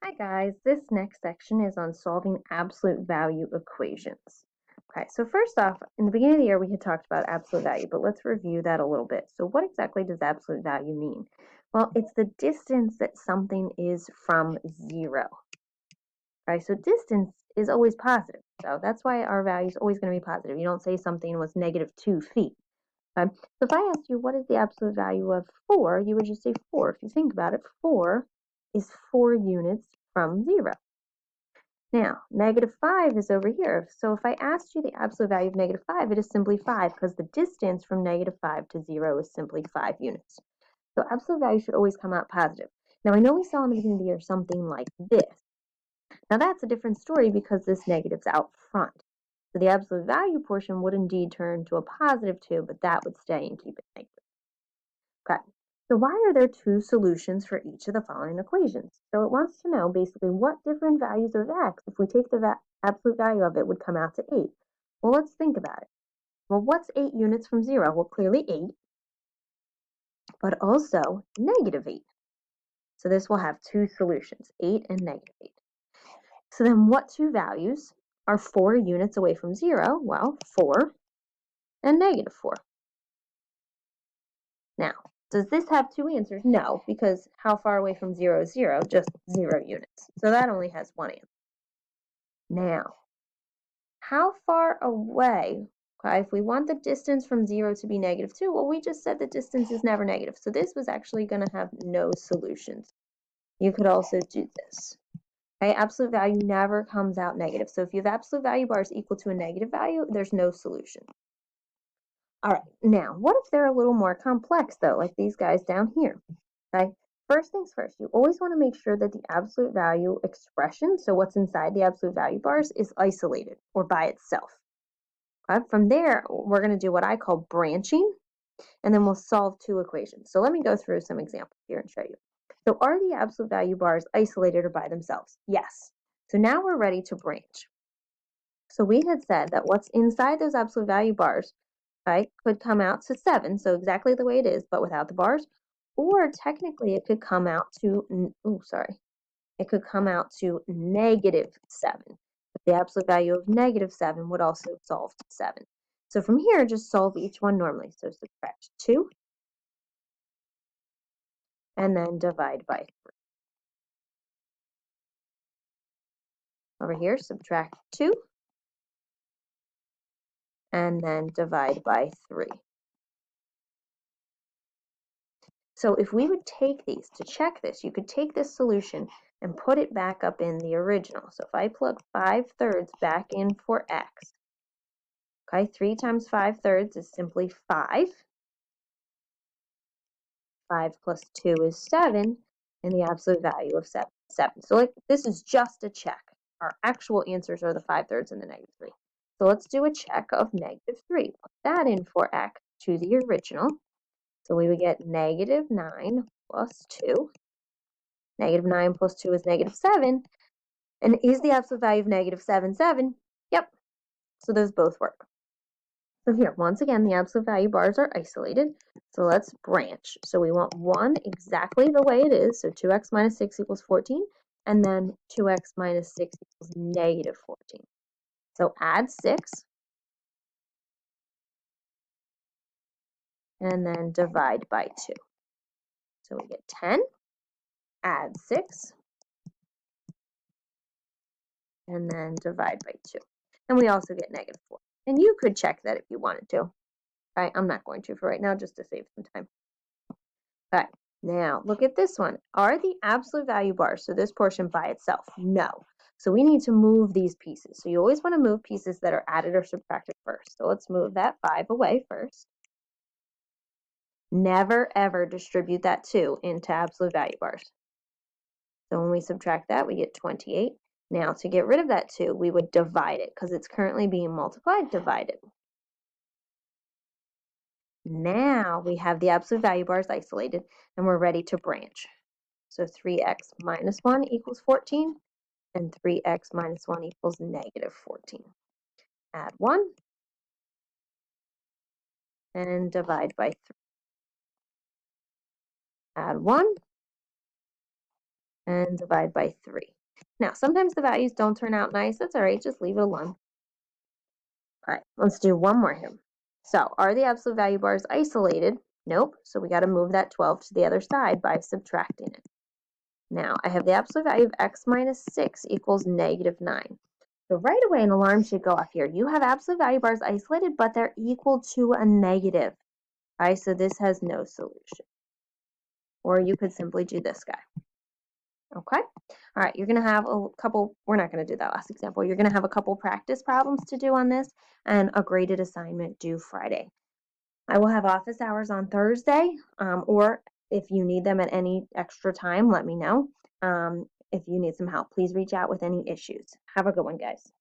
Hi guys, this next section is on solving absolute value equations. Okay, so first off, in the beginning of the year we had talked about absolute value, but let's review that a little bit. So what exactly does absolute value mean? Well, it's the distance that something is from zero. Okay, so distance is always positive. So that's why our value is always going to be positive. You don't say something was negative 2 feet. Okay? So if I asked you what is the absolute value of 4, you would just say 4. If you think about it, 4 is 4 units from 0. Now, negative 5 is over here. So if I asked you the absolute value of negative 5, it is simply 5 because the distance from negative 5 to 0 is simply 5 units. So absolute value should always come out positive. Now, I know we saw in the beginning of the year something like this. Now, that's a different story because this negative's out front. So the absolute value portion would indeed turn to a positive 2, but that would stay and keep it negative. Okay, so why are there two solutions for each of the following equations? So it wants to know basically what different values of x, if we take the absolute value of it, would come out to 8. Well, let's think about it. Well, what's 8 units from 0? Well, clearly 8, but also negative 8. So this will have two solutions, 8 and negative 8. So then what two values are 4 units away from 0? Well, 4 and negative 4. Now, does this have two answers? No, because how far away from 0 is 0? Just 0 units. So that only has one answer. Now, how far away? Okay, if we want the distance from 0 to be negative 2, well, we just said the distance is never negative. So this was actually going to have no solutions. You could also do this. Okay, absolute value never comes out negative. So if you have absolute value bars equal to a negative value, there's no solution. All right, now, what if they're a little more complex, though, like these guys down here? Okay, first things first, you always want to make sure that the absolute value expression, so what's inside the absolute value bars, is isolated or by itself. Okay? From there, we're going to do what I call branching, and then we'll solve two equations. So let me go through some examples here and show you. So are the absolute value bars isolated or by themselves? Yes. So now we're ready to branch. So we had said that what's inside those absolute value bars, right, could come out to 7, so exactly the way it is, but without the bars. Or technically it could come out to, it could come out to negative 7. But the absolute value of negative 7 would also solve to 7. So from here, just solve each one normally. So subtract 2, and then divide by 3. Over here, subtract 2, and then divide by 3. So if we would take these, to check this, you could take this solution and put it back up in the original. So if I plug 5/3 back in for x, okay, 3 times 5/3 is simply 5. 5 plus 2 is 7, and the absolute value of 7 is 7. So like this is just a check. Our actual answers are the 5/3 and the negative 3. So let's do a check of negative 3. Put that in for x to the original. So we would get negative 9 plus 2. Negative 9 plus 2 is negative 7. And is the absolute value of negative 7 7? Yep. So those both work. So here, once again, the absolute value bars are isolated. So let's branch. So we want 1 exactly the way it is. So 2x minus 6 equals 14. And then 2x minus 6 equals negative 14. So add 6. And then divide by 2. So we get 10. Add 6. And then divide by 2. And we also get negative 4. And you could check that if you wanted to. Okay, I'm not going to for right now, just to save some time. Okay, now look at this one. Are the absolute value bars, so this portion by itself? No. So we need to move these pieces. So you always want to move pieces that are added or subtracted first. So let's move that 5 away first. Never, ever distribute that 2 into absolute value bars. So when we subtract that, we get 28. Now to get rid of that 2, we would divide it because it's currently being multiplied. Divide it. Now we have the absolute value bars isolated, and we're ready to branch. So 3x minus 1 equals 14, and 3x minus 1 equals negative 14. Add 1, and divide by 3. Add 1, and divide by 3. Now, sometimes the values don't turn out nice. That's all right. Just leave it alone. All right, let's do one more here. So, are the absolute value bars isolated? Nope. So we got to move that 12 to the other side by subtracting it. Now, I have the absolute value of x minus 6 equals negative 9. So right away, an alarm should go off here. You have absolute value bars isolated, but they're equal to a negative. All right, so this has no solution. Or you could simply do this guy. Okay? All right, you're going to have a couple, we're not going to do that last example. You're going to have a couple practice problems to do on this and a graded assignment due Friday. I will have office hours on Thursday, or if you need them at any extra time, let me know. If you need some help, please reach out with any issues. Have a good one, guys.